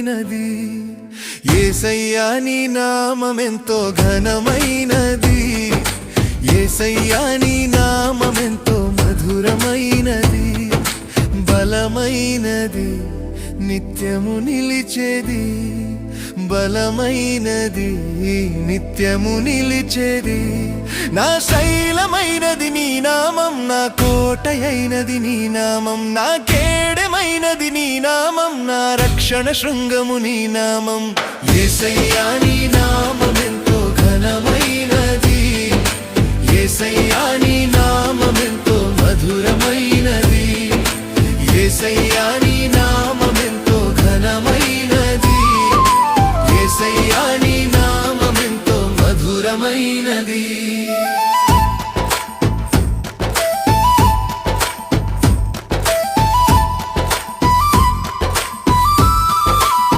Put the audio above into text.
మధురమైనది యేసయ్యా నీ నామమెంతో ఘనమైనది యేసయ్యా నీ నామమెంతో మధురమైనది బలమైనది నిత్యము నిలిచేది బలమైనది నిత్యము నిలిచేది నా శైలమైనది నీ నామం నా కోటయైనది నీ నామం నా కేడమైనది నీ నామం నా రక్షణ శృంగము నీ నామం యేసయ్యా నీ నామమెంతో ఘనమైనది యేసయ్యా నీ నామమెంతో మధురమైనది యేసయ్యా